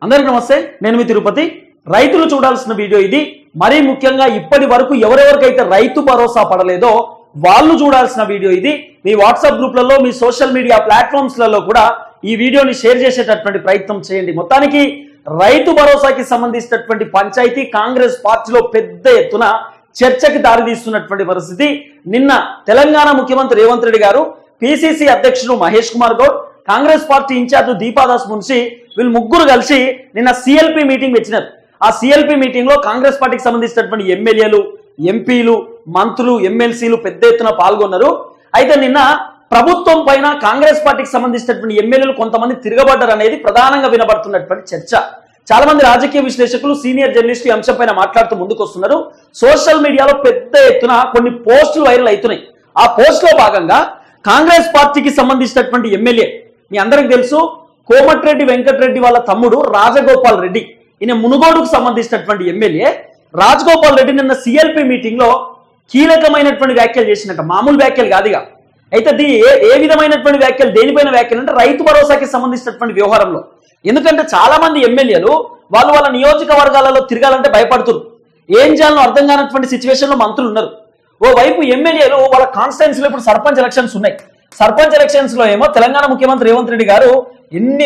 అందరికీ నమస్తే, నేను మీ తిరుపతి. రైతులు చూడాల్సిన వీడియో ఇది. మరీ ముఖ్యంగా ఇప్పటి వరకు ఎవరెవరికైతే రైతు భరోసా పడలేదో వాళ్ళు చూడాల్సిన వీడియో ఇది. మీ వాట్సాప్ గ్రూప్లలో, మీ సోషల్ మీడియా ప్లాట్ఫామ్స్లలో కూడా ఈ వీడియోని షేర్ చేసేటటువంటి ప్రయత్నం చేయండి. మొత్తానికి రైతు భరోసాకి సంబంధించినటువంటి పంచాయతీ కాంగ్రెస్ పార్టీలో పెద్ద ఎత్తున చర్చకి దారితీస్తున్నటువంటి పరిస్థితి. నిన్న తెలంగాణ ముఖ్యమంత్రి రేవంత్ రెడ్డి గారు, పిసిసి అధ్యక్షుడు మహేష్ కుమార్ గౌడ్, కాంగ్రెస్ పార్టీ ఇన్ఛార్జ్ దీపాదాస్ మున్షి వీళ్ళు ముగ్గురు కలిసి నిన్న సిఎల్పి మీటింగ్ పెట్టినారు. ఆ సిఎల్పి మీటింగ్ లో కాంగ్రెస్ పార్టీకి సంబంధించినటువంటి ఎమ్మెల్యేలు, ఎంపీలు, మంత్రులు, ఎమ్మెల్సీలు పెద్ద ఎత్తున పాల్గొన్నారు. అయితే నిన్న ప్రభుత్వం పైన కాంగ్రెస్ పార్టీకి సంబంధించినటువంటి ఎమ్మెల్యేలు కొంతమంది తిరగబడ్డారు అనేది ప్రధానంగా వినబడుతున్నటువంటి చర్చ. చాలా మంది రాజకీయ విశ్లేషకులు, సీనియర్ జర్నలిస్టులు ఈ అంశం పైన మాట్లాడుతూ ముందుకు వస్తున్నారు. సోషల్ మీడియాలో పెద్ద ఎత్తున కొన్ని పోస్టులు వైరల్ అవుతున్నాయి. ఆ పోస్ట్ లో భాగంగా కాంగ్రెస్ పార్టీకి సంబంధించినటువంటి ఎమ్మెల్యే, మీ అందరికి తెలుసు, కోమటిరెడ్డి వెంకటరెడ్డి వాళ్ళ తమ్ముడు రాజగోపాల్ రెడ్డి, ఈయన మునుగోడుకు సంబంధించినటువంటి ఎమ్మెల్యే రాజగోపాల్ రెడ్డి నిన్న సిఎల్పి మీటింగ్ లో కీలకమైనటువంటి వ్యాఖ్యలు చేసినట్ట. మామూలు వ్యాఖ్యలు కాదుగా. అయితే ఏ విధమైనటువంటి వ్యాఖ్యలు, దేనిపైన వ్యాఖ్యలు అంటే రైతు భరోసాకి సంబంధించినటువంటి వ్యవహారంలో. ఎందుకంటే చాలా మంది ఎమ్మెల్యేలు వాళ్ళ నియోజకవర్గాలలో తిరగాలంటే భయపడుతున్నారు. ఏం చేయాలో అర్థం కానటువంటి సిచ్యువేషన్ లో మంత్రులు ఉన్నారు. ఓవైపు ఎమ్మెల్యేలు వాళ్ళ కాన్స్టిట్యున్సీలో ఇప్పుడు సర్పంచ్ ఎలక్షన్స్ ఉన్నాయి. సర్పంచ్ ఎలక్షన్స్ లో ఏమో తెలంగాణ ముఖ్యమంత్రి రేవంత్ రెడ్డి గారు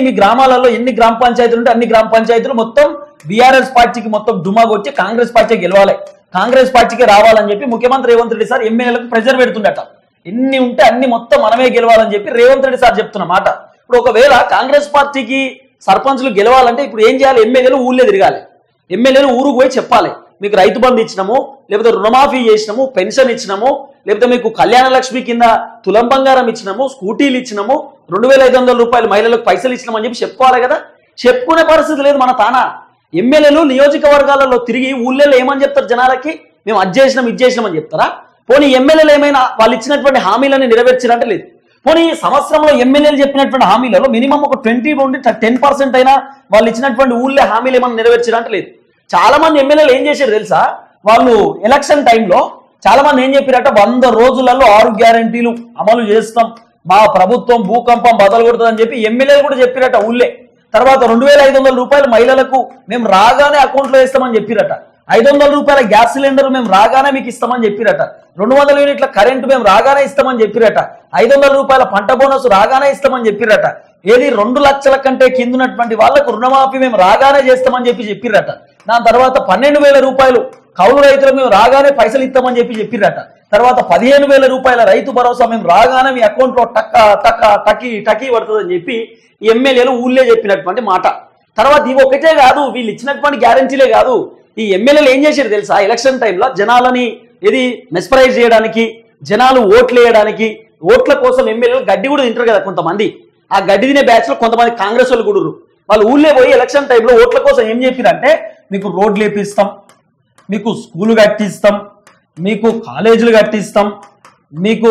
మీ గ్రామాలలో ఎన్ని గ్రామ పంచాయతీలు ఉంటే అన్ని గ్రామ పంచాయతీలు మొత్తం బీఆర్ఎస్ పార్టీకి మొత్తం డుమా కొట్టి కాంగ్రెస్ పార్టీకి గెలవాలి, కాంగ్రెస్ పార్టీకి రావాలని చెప్పి ముఖ్యమంత్రి రేవంత్ రెడ్డి సార్ ఎమ్మెల్యేలకు ప్రెజర్ పెడుతుండట. ఎన్ని ఉంటే అన్ని మొత్తం మనమే గెలవాలని చెప్పి రేవంత్ రెడ్డి సార్ చెప్తున్న మాట. ఇప్పుడు ఒకవేళ కాంగ్రెస్ పార్టీకి సర్పంచ్లు గెలవాలంటే ఇప్పుడు ఏం చేయాలి? ఎమ్మెల్యేలు ఊళ్ళే తిరగాలి. ఎమ్మెల్యేలు ఊరుకు పోయి చెప్పాలి, మీకు రైతు బంధు ఇచ్చినాము, లేకపోతే రుణమాఫీ చేసినాము, పెన్షన్ ఇచ్చినాము, లేకపోతే మీకు కళ్యాణ లక్ష్మి కింద తులం బంగారం ఇచ్చినాము, స్కూటీలు ఇచ్చినాము, 2500 రూపాయలు మహిళలకు పైసలు ఇచ్చినామని చెప్పి చెప్పుకోవాలి కదా. చెప్పుకునే పరిస్థితి లేదు మన తానా. ఎమ్మెల్యేలు నియోజకవర్గాలలో తిరిగి ఊళ్ళో ఏమని చెప్తారు జనాలకి? మేము అది చేసినాం, ఇది చేసినామని చెప్తారా? పోనీ ఎమ్మెల్యేలు ఏమైనా వాళ్ళు ఇచ్చినటువంటి హామీలని నెరవేర్చారంటే లేదు. పోనీ సంవత్సరంలో ఎమ్మెల్యేలు చెప్పినటువంటి హామీలలో మినిమం ఒక 20 నుండి 10% అయినా వాళ్ళు ఇచ్చినటువంటి ఊళ్ళో హామీలు ఏమైనా నెరవేర్చారంటే లేదు. చాలా మంది ఎమ్మెల్యేలు ఏం చేశారు తెలుసా? వాళ్ళు ఎలక్షన్ టైంలో చాలా మంది ఏం చెప్పారట, 100 రోజులలో 6 గ్యారంటీలు అమలు చేస్తాం, మా ప్రభుత్వం భూకంపం బదలు కొడుతుందని చెప్పి ఎమ్మెల్యేలు కూడా చెప్పారట ఊళ్ళే. తర్వాత 2500 రూపాయలు మహిళలకు మేము రాగానే అకౌంట్లో వేస్తామని చెప్పిరట. 500 రూపాయల గ్యాస్ సిలిండర్ మేము రాగానే మీకు ఇస్తామని చెప్పిరట. 200 యూనిట్ల కరెంటు మేము రాగానే ఇస్తామని చెప్పిరట. 500 రూపాయల పంట బోనస్ రాగానే ఇస్తామని చెప్పిరట. ఏది 2 లక్షల కంటే కిందన్నటువంటి వాళ్లకు రుణమాఫీ మేము రాగానే చేస్తామని చెప్పిరట. దాని తర్వాత 12,000 రూపాయలు కౌలు రైతులు మేము రాగానే పైసలు ఇస్తామని చెప్పిరట. తర్వాత 15,000 రూపాయల రైతు భరోసా మేము రాగానే మీ అకౌంట్లో టకీ పడుతుందని చెప్పి ఎమ్మెల్యేలు ఊళ్ళే చెప్పినటువంటి మాట. తర్వాత ఇవి ఒకటే కాదు, వీళ్ళు ఇచ్చినటువంటి గ్యారంటీలే కాదు, ఈ ఎమ్మెల్యేలు ఏం చేశారు తెలుసా? ఎలక్షన్ టైంలో జనాలని మెస్పరైజ్ చేయడానికి, జనాలు ఓట్లు వేయడానికి, ఓట్ల కోసం ఎమ్మెల్యేలు గడ్డి కూడా తింటారు కదా కొంతమంది. ఆ గడ్డి తినే బ్యాచ్ లో కొంతమంది కాంగ్రెస్ వాళ్ళు కూడా వాళ్ళు ఊళ్ళే పోయి ఎలక్షన్ టైంలో ఓట్ల కోసం ఏం చెప్పారంటే, మీకు రోడ్లు వేపిస్తాం, మీకు స్కూలు కట్టిస్తాం, మీకు కాలేజీలు కట్టిస్తాం, మీకు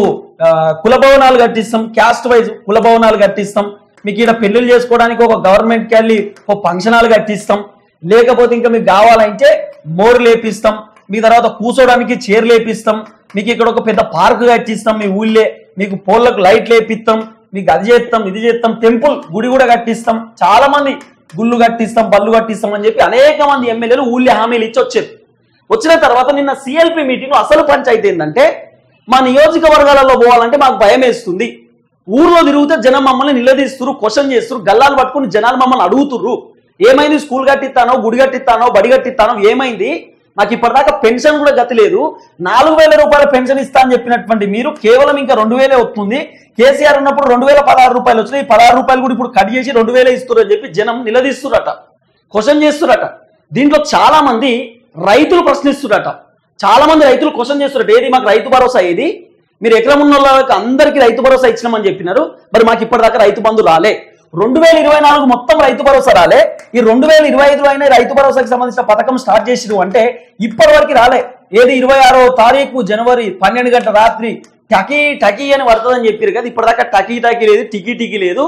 కుల భవనాలు కట్టిస్తాం, క్యాస్ట్ వైజ్ కుల భవనాలు కట్టిస్తాం, మీకు ఇక్కడ పెళ్లిళ్ళు చేసుకోవడానికి ఒక గవర్నమెంట్కి వెళ్ళి ఒక ఫంక్షనాలు కట్టిస్తాం, లేకపోతే ఇంకా మీకు కావాలంటే మోరు లేపిస్తాం, మీ తర్వాత కూర్చోడానికి చైర్లు లేపిస్తాం, మీకు ఇక్కడ ఒక పెద్ద పార్క్ కట్టిస్తాం, మీ ఊళ్ళే మీకు పోళ్లకు లైట్లు వేపిస్తాం, మీకు అది చేస్తాం, ఇది చేస్తాం, టెంపుల్ గుడి కూడా కట్టిస్తాం, చాలా మంది గుళ్ళు కట్టిస్తాం, బళ్ళు కట్టిస్తాం అని చెప్పి అనేక మంది ఎమ్మెల్యేలు ఊళ్ళే హామీలు ఇచ్చి వచ్చారు. వచ్చిన తర్వాత నిన్న సిఎల్పి మీటింగ్ అసలు పంచాయతీ ఏంటంటే, మా నియోజకవర్గాలలో పోవాలంటే మాకు భయం వేస్తుంది, ఊర్లో తిరిగితే జనం మమ్మల్ని నిలదీస్తురు, క్వశ్చన్ చేస్తురు, గల్లాలు పట్టుకుని జనాలు మమ్మల్ని అడుగుతుర్రు, ఏమైంది స్కూల్ కట్టిస్తానో, గుడి కట్టిస్తానో, బడి కట్టిస్తానో, ఏమైంది? మాకు ఇప్పటిదాకా పెన్షన్ కూడా గతి లేదు. 4,000 రూపాయల పెన్షన్ ఇస్తా అని చెప్పినటువంటి మీరు కేవలం ఇంకా 2,000 వస్తుంది. కేసీఆర్ ఉన్నప్పుడు 2,016 రూపాయలు వచ్చినాయి, 16 రూపాయలు కూడా ఇప్పుడు కట్ చేసి 2,000 ఇస్తున్నారు అని చెప్పి జనం నిలదీస్తురట, క్వశ్చన్ చేస్తురట. దీంట్లో చాలా మంది రైతులు ప్రశ్నిస్తురట, చాలా మంది రైతులు క్వశ్చన్ చేస్తురట, ఏది మాకు రైతు భరోసా, ఏది మీరు ఎకరం ఉన్న వాళ్ళకి అందరికీ రైతు భరోసా ఇచ్చినామని చెప్పినారు, మరి మాకు ఇప్పటిదాకా రైతు బంధు రాలే, 2024 మొత్తం రైతు భరోసా రాలే, ఈ 2025 అయినా రైతు భరోసాకి సంబంధించిన పథకం స్టార్ట్ చేసిరు అంటే ఇప్పటి వరకు రాలే. ఏది 26వ తారీఖు జనవరి 12 గంటల రాత్రి టకీ అని పడుతుందని చెప్పారు కదా, ఇప్పటిదాకా టకీ లేదు, టికీ లేదు.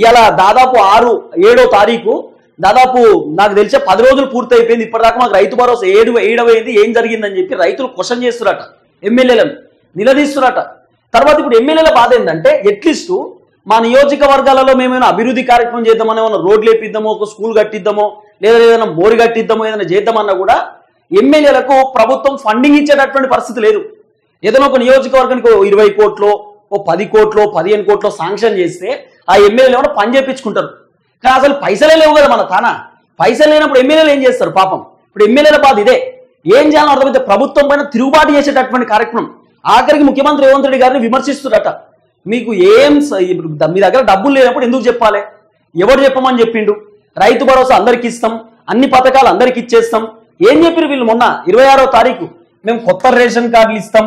ఇలా దాదాపు 7వ తారీఖు, దాదాపు నాకు తెలిసే 10 రోజులు పూర్తి అయిపోయింది, ఇప్పటిదాకా మాకు రైతు భరోసా ఏడవైంది, ఏం జరిగిందని చెప్పి రైతులు క్వశ్చన్ చేస్తురట, ఎమ్మెల్యేలను నిలదీస్తురట. తర్వాత ఇప్పుడు ఎమ్మెల్యేల బాధ ఏంటంటే, అట్లీస్ట్ మా నియోజకవర్గాలలో మేమైనా అభివృద్ధి కార్యక్రమం చేద్దామని ఏమైనా రోడ్లు వేపిద్దామో, ఒక స్కూల్ కట్టిద్దామో, లేదా ఏదైనా మోరి కట్టిద్దామో, ఏదైనా చేద్దామన్నా కూడా ఎమ్మెల్యేలకు ప్రభుత్వం ఫండింగ్ ఇచ్చేటటువంటి పరిస్థితి లేదు. ఏదైనా ఒక నియోజకవర్గానికి 20 కోట్లు, 10 కోట్లు, 15 కోట్లు శాంక్షన్ చేస్తే ఆ ఎమ్మెల్యేలు ఏమైనా పని చేయించుకుంటారు. కానీ అసలు పైసలే లేవు కదా మన తానా. పైసలు లేనప్పుడు ఎమ్మెల్యేలు ఏం చేస్తారు పాపం. ఇప్పుడు ఎమ్మెల్యేల బాధ ఇదే. ఏం చేయాలని అర్థమైతే ప్రభుత్వం పైన తిరుగుబాటు చేసేటటువంటి కార్యక్రమం. ఆఖరికి ముఖ్యమంత్రి రేవంత్ రెడ్డి గారిని విమర్శిస్తున్నట. మీకు మీ దగ్గర డబ్బులు లేనప్పుడు ఎందుకు చెప్పాలి? ఎవరు చెప్పమని చెప్పిండు? రైతు భరోసా అందరికి ఇస్తాం, అన్ని పథకాలు అందరికి ఇచ్చేస్తాం. ఏం చెప్పారు వీళ్ళు? మొన్న 26వ తారీఖు మేము కొత్త రేషన్ కార్డులు ఇస్తాం,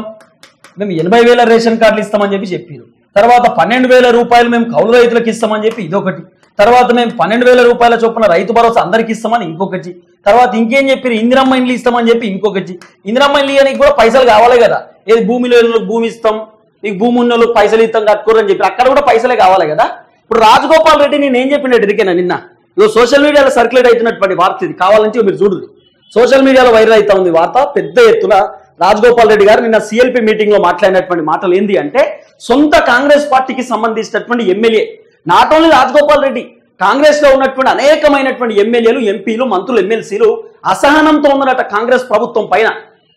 మేము 80,000 రేషన్ కార్డులు ఇస్తామని చెప్పారు. తర్వాత 12,000 రూపాయలు మేము కౌలు రైతులకు ఇస్తామని చెప్పి ఇదొకటి. తర్వాత మేము 12,000 రూపాయల చొప్పున రైతు భరోసా అందరికి ఇస్తామని ఇంకొకటి. తర్వాత ఇంకేం చెప్పారు? ఇందిరమ్మ ఇండ్లు ఇస్తామని చెప్పి ఇంకొకటి. ఇందిరమ్మ ఇండ్లు ఇవ్వడానికి కూడా పైసలు కావాలి కదా. ఏది భూమిలో భూమి ఇస్తాం, మీకు భూమి ఉన్న వాళ్ళకి పైసలు ఇస్తాం కట్టుకోరని చెప్పి అక్కడ కూడా పైసలే కావాలి కదా. ఇప్పుడు రాజగోపాల్ రెడ్డి నేను ఏం చెప్పినట్టు ఎదిరికేనా నిన్న ఇదో సోషల్ మీడియాలో సర్క్యులేట్ అవుతున్నటువంటి వార్త ఇది. కావాలంటే మీరు చూడండి, సోషల్ మీడియాలో వైరల్ అవుతా ఉంది వార్త. పెద్ద ఎత్తున రాజగోపాల్ రెడ్డి గారు నిన్న సిఎల్పి మీటింగ్ లో మాట్లాడినటువంటి మాటలు ఏంది అంటే, సొంత కాంగ్రెస్ పార్టీకి సంబంధించినటువంటి MLA, not only Rajagopal Reddy, Congress లో ఉన్నటువంటి అనేకమైనటువంటి ఎమ్మెల్యేలు, ఎంపీలు, మంత్రులు, ఎమ్మెల్సీలు అసహనంతో ఉన్నారట కాంగ్రెస్ ప్రభుత్వం పైన.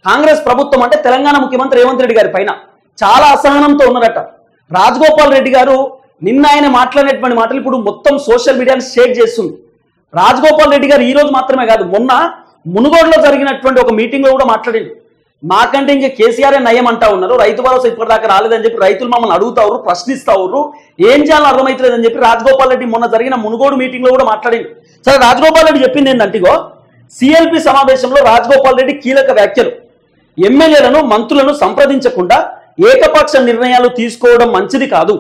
కాంగ్రెస్ ప్రభుత్వం అంటే తెలంగాణ ముఖ్యమంత్రి రేవంత్ రెడ్డి గారి పైన చాలా అసహనంతో ఉన్నారట. రాజగోపాల్ రెడ్డి గారు నిన్న ఆయన మాట్లాడినటువంటి మాటలు ఇప్పుడు మొత్తం సోషల్ మీడియాని షేక్ చేస్తుంది. రాజగోపాల్ రెడ్డి గారు ఈ రోజు మాత్రమే కాదు, మొన్న మునుగోడులో జరిగినటువంటి ఒక మీటింగ్ లో కూడా మాట్లాడారు. మాకంటే ఇంకా కేసీఆర్ నయం అంటా ఉన్నారు, రైతు భరోసా ఇప్పటిదాకా రాలేదని చెప్పి రైతులు మమ్మల్ని అడుగుతారు, ప్రశ్నిస్తారు, ఏం చేయాలని అర్థమవుతలేదని చెప్పి రాజగోపాల్ రెడ్డి మొన్న జరిగిన మునుగోడు మీటింగ్ లో కూడా మాట్లాడారు. సరే, రాజగోపాల్ రెడ్డి చెప్పింది ఏంటంటే, సిఎల్పి సమావేశంలో రాజగోపాల్ రెడ్డి కీలక వ్యాఖ్యలు. ఎమ్మెల్యేలను, మంత్రులను సంప్రదించకుండా ఏకపక్ష నిర్ణయాలు తీసుకోవడం మంచిది కాదు.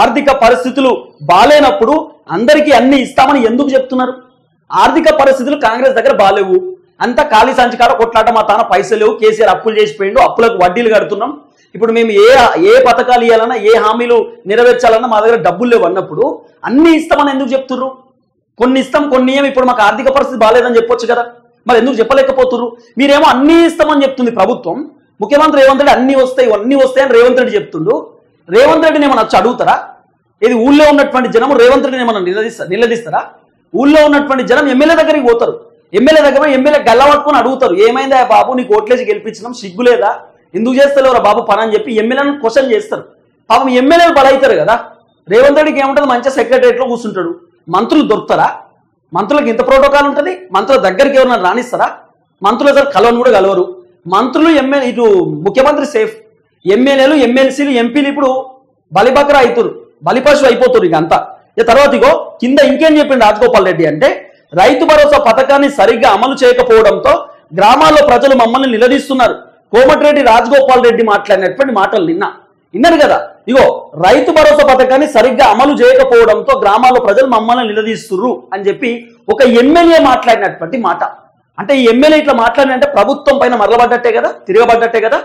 ఆర్థిక పరిస్థితులు బాలేనప్పుడు అందరికీ అన్ని ఇస్తామని ఎందుకు చెప్తున్నారు? ఆర్థిక పరిస్థితులు కాంగ్రెస్ దగ్గర బాలేవు, అంతా ఖాళీ సంచి కాడ కొట్లాట, మా తాన పైసలు లేవు, కేసీఆర్ అప్పులు చేసిపోయిండు, అప్పులకు వడ్డీలు కడుతున్నాం, ఇప్పుడు మేము ఏ పథకాలు ఇవ్వాలన్నా, ఏ హామీలు నెరవేర్చాలన్నా మా దగ్గర డబ్బులు లేవు అన్నప్పుడు అన్ని ఇస్తామని ఎందుకు చెప్తుర్రు? కొన్ని ఇస్తాం, కొన్ని ఏమి, ఇప్పుడు మాకు ఆర్థిక పరిస్థితి బాలేదని చెప్పొచ్చు కదా, మరి ఎందుకు చెప్పలేకపోతుర్రు? మీరేమో అన్ని ఇస్తామని చెప్తుంది ప్రభుత్వం. ముఖ్యమంత్రి రేవంత్ రెడ్డి అన్ని వస్తాయి అన్ని వస్తాయని రేవంత్ రెడ్డి చెప్తుండు. రేవంత్ రెడ్డిని ఏమన్నా వచ్చి అడుగుతారా? ఇది ఊళ్ళో ఉన్నటువంటి జనం రేవంత్ రెడ్డిని ఏమన్నా నిలదీస్తారా? ఊళ్ళో ఉన్నటువంటి జనం ఎమ్మెల్యే దగ్గరికి పోతారు, ఎమ్మెల్యే దగ్గర ఎమ్మెల్యే గల్లబట్టుకుని అడుగుతారు, ఏమైందా బాబు, నీకు ఓట్లేసి గెలిపించినాం, సిగ్గులేదా, ఎందుకు చేస్తలేవురా బాబు పని అని చెప్పి ఎమ్మెల్యేలను క్వశ్చన్ చేస్తారు. పాపం ఎమ్మెల్యేలు బలవుతారు కదా. రేవంత్ రెడ్డికి ఏముంటుంది, మంచిగా సెక్రటరియట్లో కూర్చుంటాడు. మంత్రులు దొరుకుతారా? మంత్రులకు ఇంత ప్రోటోకాల్ ఉంటుంది? మంత్రుల దగ్గరికి ఎవరన్నా రాణిస్తారా? మంత్రులు అసలు కలవని కూడా కలవరు. మంత్రులు ఇటు ముఖ్యమంత్రి సేఫ్, ఎమ్మెల్యేలు, ఎమ్మెల్సీలు, ఎంపీలు ఇప్పుడు బలిబకరా అవుతారు, బలిపశు అయిపోతారు ఇక అంతా. తర్వాత కింద ఇంకేం చెప్పిండు రాజగోపాల్ రెడ్డి అంటే, రైతు భరోసా పథకాన్ని సరిగ్గా అమలు చేయకపోవడంతో గ్రామాల్లో ప్రజలు మమ్మల్ని నిలదీస్తున్నారు. కోమటిరెడ్డి రాజగోపాల్ రెడ్డి మాట్లాడినటువంటి మాటలు విన్నారు కదా. రైతు భరోసా పథకాన్ని సరిగ్గా అమలు చేయకపోవడంతో గ్రామాల్లో ప్రజలు మమ్మల్ని నిలదీస్తుర్రు అని చెప్పి ఒక ఎమ్మెల్యే మాట్లాడినటువంటి మాట. అంటే ఈ ఎమ్మెల్యే ఇట్లా మాట్లాడినంటే ప్రభుత్వం పైన మరలబడ్డట్టే కదా, తిరగబడ్డట్టే కదా.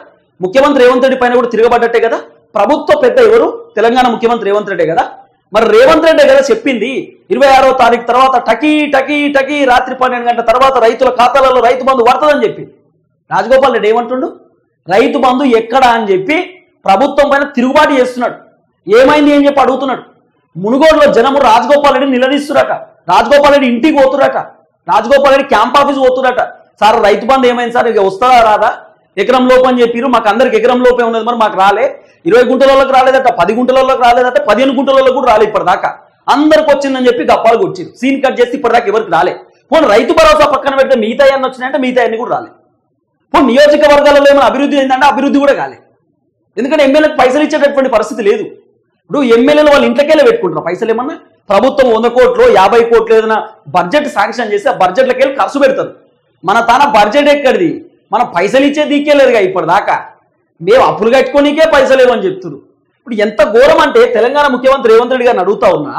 ముఖ్యమంత్రి రేవంత్ రెడ్డి పైన కూడా తిరగబడ్డట్టే కదా. ప్రభుత్వ పెద్ద ఎవరు? తెలంగాణ ముఖ్యమంత్రి రేవంత్ రెడ్డి కదా. మరి రేవంత్ రెడ్డి కదా చెప్పింది 26వ తారీఖు తర్వాత టకీ టకీ టకీ రాత్రి 12 గంటల తర్వాత రైతుల ఖాతాలలో రైతు బంధు పడుతుందని చెప్పి. రాజగోపాల్ రెడ్డి ఏమంటుండు? రైతు బంధు ఎక్కడా అని చెప్పి ప్రభుత్వం పైన తిరుగుబాటు చేస్తున్నాడు. ఏమైంది అని చెప్పి అడుగుతున్నాడు. మునుగోడులో జనము రాజగోపాల్ రెడ్డి నిలదీస్తురట, రాజగోపాల్ రెడ్డి ఇంటికి పోతురట, రాజగోపాల్ రెడ్డి క్యాంప్ ఆఫీస్ పోతురట. సార్ రైతు బంధు ఏమైంది సార్, ఇక వస్తుందా రాదా, ఎకరం లోపు అని చెప్పారు, మాకు అందరికి ఎకరం లోపే ఉన్నది, మరి మాకు రాలే, 20 గుంటలలోకి రాలేదట, 10 గుంటలలోకి రాలేదట, 15 గుంటలలో కూడా రాలే ఇప్పటిదాకా, అందరికి వచ్చిందని చెప్పి గప్పాలకు వచ్చింది, సీన్ కట్ చేసి ఇప్పటిదాకా ఎవరికి రాలే. పోనీ రైతు భరోసా పక్కన పెడితే మిగతా అన్ని వచ్చినాయంటే మిగతా అన్ని కూడా రాలే. పోనీ నియోజకవర్గాలలో ఏమైనా అభివృద్ధి అయిందంటే అభివృద్ధి కూడా కాలే. ఎందుకంటే ఎమ్మెల్యేలకు పైసలు ఇచ్చేటటువంటి పరిస్థితి లేదు. ఇప్పుడు ఎమ్మెల్యేలు వాళ్ళ ఇంట్లోకెళ్ళి పెట్టుకుంటారు పైసలు. ఏమన్నా ప్రభుత్వం 100 కోట్లు 50 కోట్లు ఏదైనా బడ్జెట్ శాంక్షన్ చేసి ఆ బడ్జెట్లకి వెళ్ళి ఖర్చు పెడతారు. మన తాన బడ్జెట్ ఎక్కడిది, మనం పైసలు ఇచ్చే దిక్కేలేదుగా ఇప్పటిదాకా, మేము అప్పులు కట్టుకోనికే పైసలు లేవని చెప్తున్నారు. ఇప్పుడు ఎంత ఘోరం అంటే తెలంగాణ ముఖ్యమంత్రి రేవంత్ రెడ్డి గారిని అడుగుతా ఉన్నా,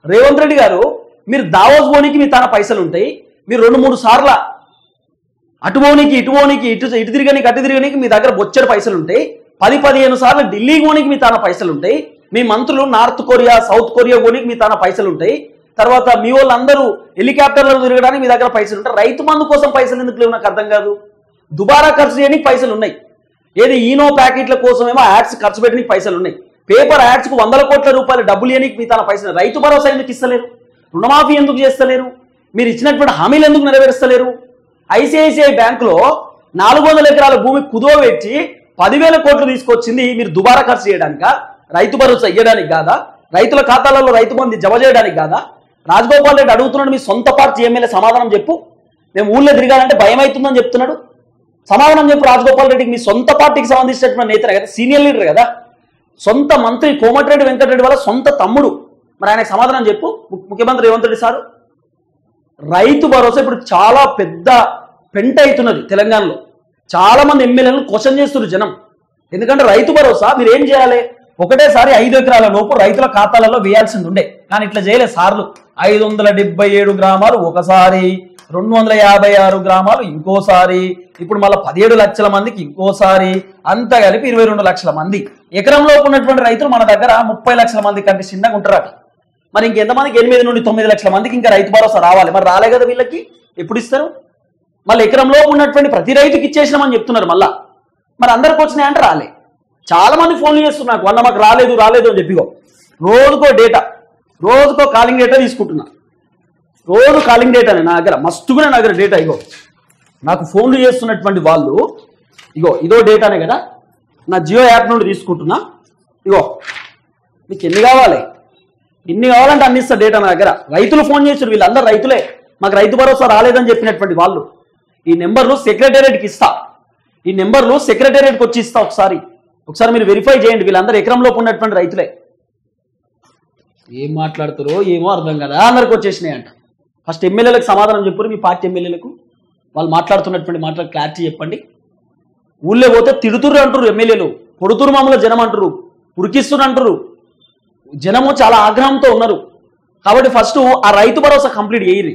రేవంత్ రెడ్డి గారు మీరు దావోస్ పోనీకి మీ తాన పైసలు ఉంటాయి, మీరు 2-3 సార్ల అటు పోనీకి ఇటు పోనీకి ఇటు తిరగనికి అటు తిరగనికి మీ దగ్గర బొచ్చడి పైసలు ఉంటాయి, 10-15 సార్లు ఢిల్లీకి పోనీకి మీ తాన పైసలు ఉంటాయి, మీ మంత్రులు నార్త్ కొరియా సౌత్ కొరియా పోనీకి మీ తాన పైసలు ఉంటాయి, తర్వాత మీ వాళ్ళందరూ హెలికాప్టర్లలో తిరగడానికి మీ దగ్గర పైసలు ఉంటాయి. రైతు బంధు కోసం పైసలు ఎందుకు లేవు నాకు అర్థం కాదు. దుబారా ఖర్చు చేయడానికి పైసలు ఉన్నాయి, ఏది ఈనో ప్యాకెట్ల కోసమేమో యాడ్స్ ఖర్చు పెట్టడానికి పైసలు ఉన్నాయి, పేపర్ యాడ్స్కు 100 కోట్ల రూపాయలు డబ్బులు ఇవ్వడానికి మీ తన పైసలు. రైతు భరోసా ఎందుకు ఇస్తలేరు? రుణమాఫీ ఎందుకు చేస్తలేరు? మీరు ఇచ్చినటువంటి హామీలు ఎందుకు నెరవేరుస్తలేరు? ఐసిఐసిఐ బ్యాంకులో 400 ఎకరాల భూమి కుదువ పెట్టి 10,000 కోట్లు తీసుకొచ్చింది మీరు దుబారా ఖర్చు చేయడానికా? రైతు భరోసా ఇవ్వడానికి కాదా? రైతుల ఖాతాలలో రైతు బంధు జమ చేయడానికి కాదా? రాజగోపాల్ రెడ్డి అడుగుతున్నాడు, మీ సొంత పార్టీ ఎమ్మెల్యే సమాధానం చెప్పు. మేము ఊళ్ళో తిరగాలంటే భయం అవుతుందని చెప్తున్నాడు. సమాధానం చెప్పు రాజగోపాల్ రెడ్డికి. మీ సొంత పార్టీకి సంబంధించినటువంటి నేతనే కదా, సీనియర్ లీడర్ కదా, సొంత మంత్రి కోమటిరెడ్డి వెంకటరెడ్డి వాళ్ళ సొంత తమ్ముడు. మరి ఆయనకు సమాధానం చెప్పు ముఖ్యమంత్రి రేవంత్ రెడ్డి సారు. రైతు భరోసా ఇప్పుడు చాలా పెద్ద పెంట అవుతున్నది తెలంగాణలో. చాలా మంది ఎమ్మెల్యేలను క్వశ్చన్ చేస్తున్నారు జనం. ఎందుకంటే రైతు భరోసా మీరు ఏం చేయాలి, ఒకటేసారి 5 ఎకరాల లోపు రైతుల ఖాతాలలో వేయాల్సింది ఉండే, కానీ ఇట్లా చేయలేదు సార్లు. 577 గ్రామాలు ఒకసారి, 256 గ్రామాలు ఇంకోసారి, ఇప్పుడు మళ్ళీ 17 లక్షల మందికి ఇంకోసారి, అంతా కలిపి 22 లక్షల మంది. ఎకరంలో ఉన్నటువంటి రైతులు మన దగ్గర 30 లక్షల మంది కంటే చిన్నగా ఉంటారట. మరి ఇంకెంతమందికి 8 నుండి 9 లక్షల మందికి ఇంకా రైతు భరోసా రావాలి. మరి రాలే కదా వీళ్ళకి, ఎప్పుడు ఇస్తారు? మళ్ళీ ఎకరంలో ఉన్నటువంటి ప్రతి రైతుకి ఇచ్చేసినామని చెప్తున్నారు మళ్ళా. మరి అందరికి వచ్చినాయి అంటే రాలే. చాలా మంది ఫోన్లు చేస్తున్నారు, వల్ల మాకు రాలేదు రాలేదు అని చెప్పిగో. రోజుకో డేటా, రోజుకో కాలింగ్ డేటా తీసుకుంటున్నా. రోజు కాలింగ్ డేటానే నా దగ్గర, మస్తుగా నా దగ్గర డేటా. ఇగో నాకు ఫోన్లు చేస్తున్నటువంటి వాళ్ళు, ఇగో ఇదో డేటానే కదా, నా జియో యాప్ నుండి తీసుకుంటున్నా. ఇగో మీకు ఎన్ని కావాలి, ఎన్ని కావాలంటే అన్ని ఇస్తా డేటా నా దగ్గర. రైతులు ఫోన్ చేశారు, వీళ్ళందరూ రైతులే. మాకు రైతు భరోసా రాలేదని చెప్పినటువంటి వాళ్ళు. ఈ నెంబర్లు సెక్రటేరియట్కి ఇస్తా, ఈ నెంబర్లు సెక్రటేరియట్కి వచ్చి ఇస్తా. ఒకసారి మీరు వెరిఫై చేయండి. వీళ్ళందరూ ఎకరంలో ఉన్నటువంటి రైతులే. ఏం మాట్లాడుతారో ఏమో అర్థం కదా, అందరికి వచ్చేసినాయి అంట. ఫస్ట్ ఎమ్మెల్యేలకు సమాధానం చెప్పారు, మీ పార్టీ ఎమ్మెల్యేలకు. వాళ్ళు మాట్లాడుతున్నటువంటి మాటలకు క్లారిటీ చెప్పండి. ఊళ్ళో పోతే తిడుతుర్రు అంటారు ఎమ్మెల్యేలు, కొడుతురు మామూలు జనం అంటారు, ఉరికిస్తున్నారు అంటారు. జనము చాలా ఆగ్రహంతో ఉన్నారు. కాబట్టి ఫస్ట్ ఆ రైతు భరోసా కంప్లీట్ చేయరు.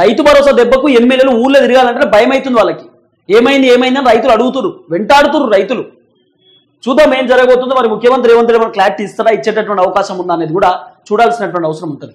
రైతు భరోసా దెబ్బకు ఎమ్మెల్యేలు ఊళ్ళో తిరగాలంటే భయం అవుతుంది వాళ్ళకి. ఏమైందని రైతులు అడుగుతున్నారు, వెంటాడుతున్నారు రైతులు. చూద్దాం ఏం జరగబోతుందో. మరి ముఖ్యమంత్రి రేవంత్ రెడ్డి క్లారిటీ ఇస్తారా, ఇచ్చేటటువంటి అవకాశం ఉందా అనేది కూడా చూడాల్సినటువంటి అవసరం ఉంటుంది.